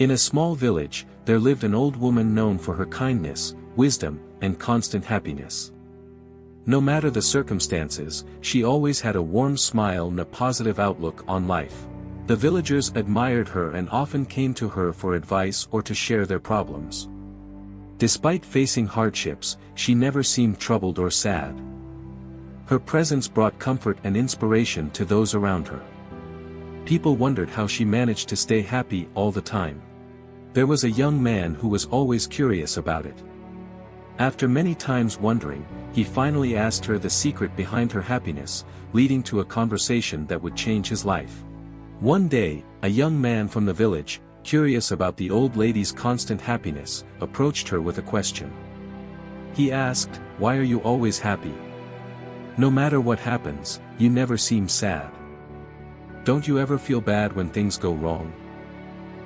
In a small village, there lived an old woman known for her kindness, wisdom, and constant happiness. No matter the circumstances, she always had a warm smile and a positive outlook on life. The villagers admired her and often came to her for advice or to share their problems. Despite facing hardships, she never seemed troubled or sad. Her presence brought comfort and inspiration to those around her. People wondered how she managed to stay happy all the time. There was a young man who was always curious about it. After many times wondering, he finally asked her the secret behind her happiness, leading to a conversation that would change his life. One day, a young man from the village, curious about the old lady's constant happiness, approached her with a question. He asked, "Why are you always happy? No matter what happens, you never seem sad. Don't you ever feel bad when things go wrong?"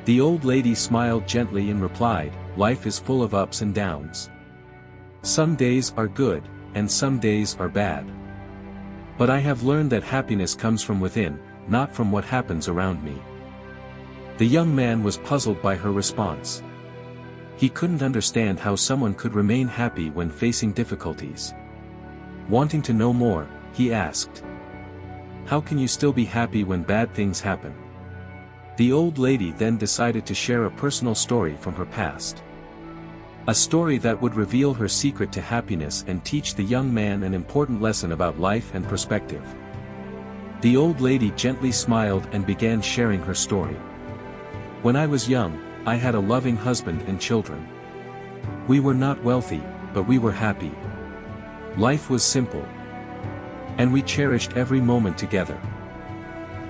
The old lady smiled gently and replied, "Life is full of ups and downs. Some days are good, and some days are bad. But I have learned that happiness comes from within, not from what happens around me." The young man was puzzled by her response. He couldn't understand how someone could remain happy when facing difficulties. Wanting to know more, he asked, "How can you still be happy when bad things happen?" The old lady then decided to share a personal story from her past. A story that would reveal her secret to happiness and teach the young man an important lesson about life and perspective. The old lady gently smiled and began sharing her story. "When I was young, I had a loving husband and children. We were not wealthy, but we were happy. Life was simple. And we cherished every moment together.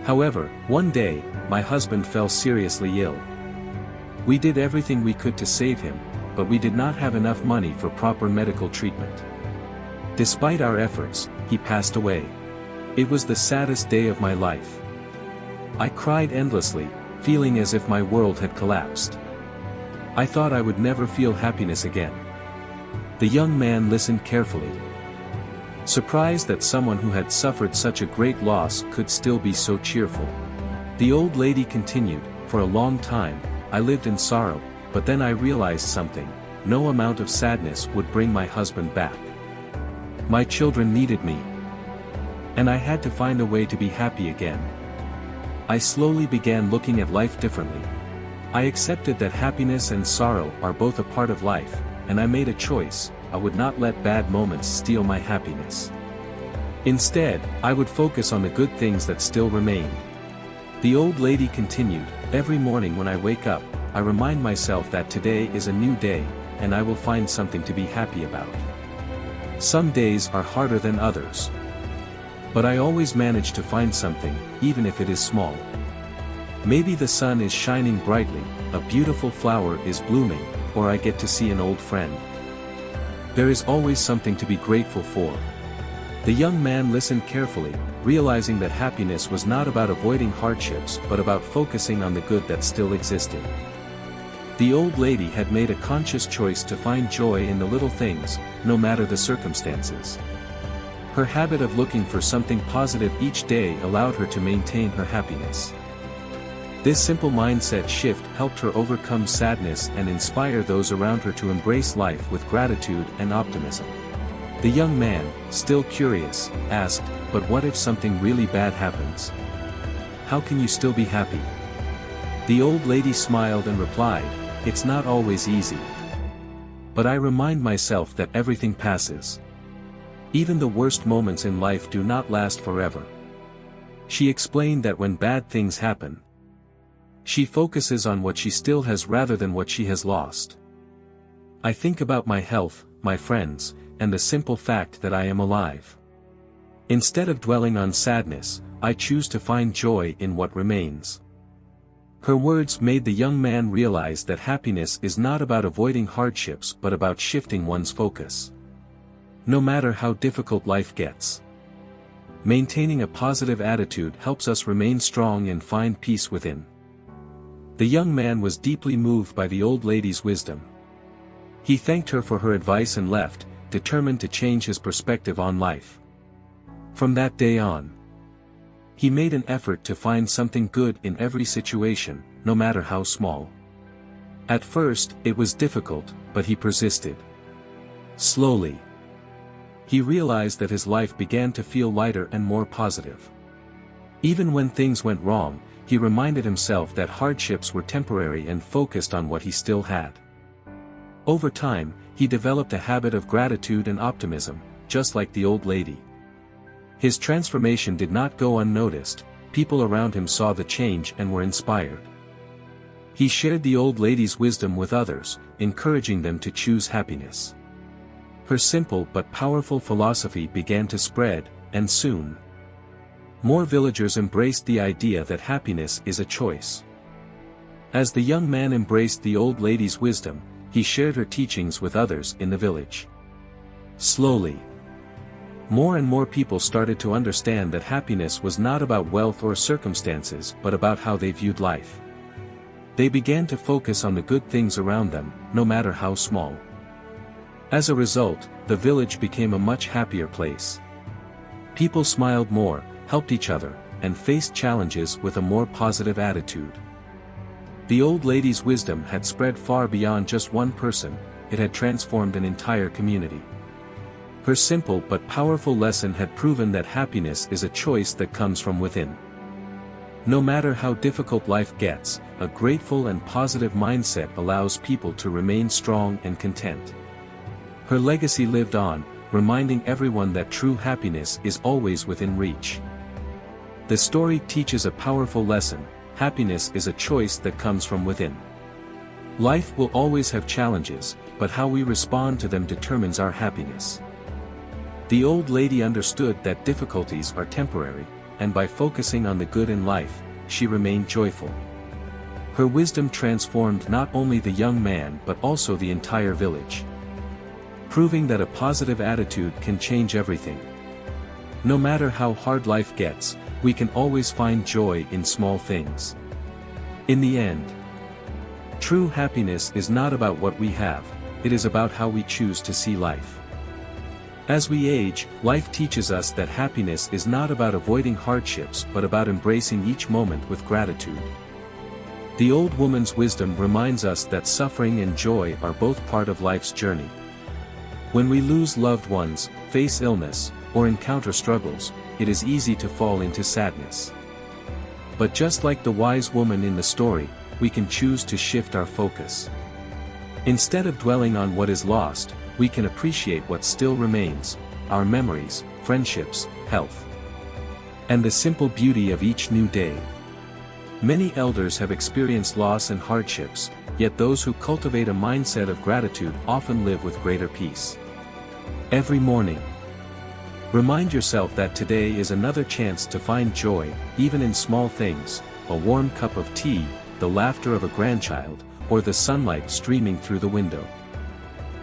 However, one day, my husband fell seriously ill. We did everything we could to save him, but we did not have enough money for proper medical treatment. Despite our efforts, he passed away. It was the saddest day of my life. I cried endlessly, feeling as if my world had collapsed. I thought I would never feel happiness again." The young man listened carefully, surprised that someone who had suffered such a great loss could still be so cheerful. The old lady continued, "For a long time, I lived in sorrow, but then I realized something: no amount of sadness would bring my husband back. My children needed me. And I had to find a way to be happy again. I slowly began looking at life differently. I accepted that happiness and sorrow are both a part of life, and I made a choice: I would not let bad moments steal my happiness. Instead, I would focus on the good things that still remained." The old lady continued, "Every morning when I wake up, I remind myself that today is a new day, and I will find something to be happy about. Some days are harder than others. But I always manage to find something, even if it is small. Maybe the sun is shining brightly, a beautiful flower is blooming, or I get to see an old friend. There is always something to be grateful for." The young man listened carefully, realizing that happiness was not about avoiding hardships but about focusing on the good that still existed. The old lady had made a conscious choice to find joy in the little things, no matter the circumstances. Her habit of looking for something positive each day allowed her to maintain her happiness. This simple mindset shift helped her overcome sadness and inspire those around her to embrace life with gratitude and optimism. The young man, still curious, asked, "But what if something really bad happens? How can you still be happy?" The old lady smiled and replied, "It's not always easy. But I remind myself that everything passes. Even the worst moments in life do not last forever." She explained that when bad things happen, she focuses on what she still has rather than what she has lost. "I think about my health, my friends, and the simple fact that I am alive. Instead of dwelling on sadness, I choose to find joy in what remains." Her words made the young man realize that happiness is not about avoiding hardships but about shifting one's focus. No matter how difficult life gets, maintaining a positive attitude helps us remain strong and find peace within. The young man was deeply moved by the old lady's wisdom. He thanked her for her advice and left, determined to change his perspective on life. From that day on, he made an effort to find something good in every situation, no matter how small. At first, it was difficult, but he persisted. Slowly, he realized that his life began to feel lighter and more positive. Even when things went wrong, he reminded himself that hardships were temporary and focused on what he still had. Over time, he developed a habit of gratitude and optimism, just like the old lady. His transformation did not go unnoticed. People around him saw the change and were inspired. He shared the old lady's wisdom with others, encouraging them to choose happiness. Her simple but powerful philosophy began to spread, and soon, more villagers embraced the idea that happiness is a choice. As the young man embraced the old lady's wisdom, he shared her teachings with others in the village. Slowly, more and more people started to understand that happiness was not about wealth or circumstances but about how they viewed life. They began to focus on the good things around them, no matter how small. As a result, the village became a much happier place. People smiled more, helped each other, and faced challenges with a more positive attitude. The old lady's wisdom had spread far beyond just one person, it had transformed an entire community. Her simple but powerful lesson had proven that happiness is a choice that comes from within. No matter how difficult life gets, a grateful and positive mindset allows people to remain strong and content. Her legacy lived on, reminding everyone that true happiness is always within reach. The story teaches a powerful lesson: happiness is a choice that comes from within. Life will always have challenges, but how we respond to them determines our happiness. The old lady understood that difficulties are temporary, and by focusing on the good in life, she remained joyful. Her wisdom transformed not only the young man but also the entire village, proving that a positive attitude can change everything. No matter how hard life gets, we can always find joy in small things. In the end, true happiness is not about what we have, it is about how we choose to see life. As we age, life teaches us that happiness is not about avoiding hardships but about embracing each moment with gratitude. The old woman's wisdom reminds us that suffering and joy are both part of life's journey. When we lose loved ones, face illness, or encounter struggles, it is easy to fall into sadness. But just like the wise woman in the story, we can choose to shift our focus. Instead of dwelling on what is lost, we can appreciate what still remains: our memories, friendships, health, and the simple beauty of each new day. Many elders have experienced loss and hardships, yet those who cultivate a mindset of gratitude often live with greater peace. Every morning, remind yourself that today is another chance to find joy, even in small things: a warm cup of tea, the laughter of a grandchild, or the sunlight streaming through the window.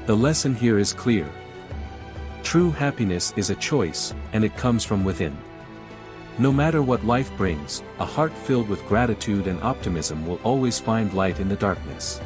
The lesson here is clear. True happiness is a choice, and it comes from within. No matter what life brings, a heart filled with gratitude and optimism will always find light in the darkness.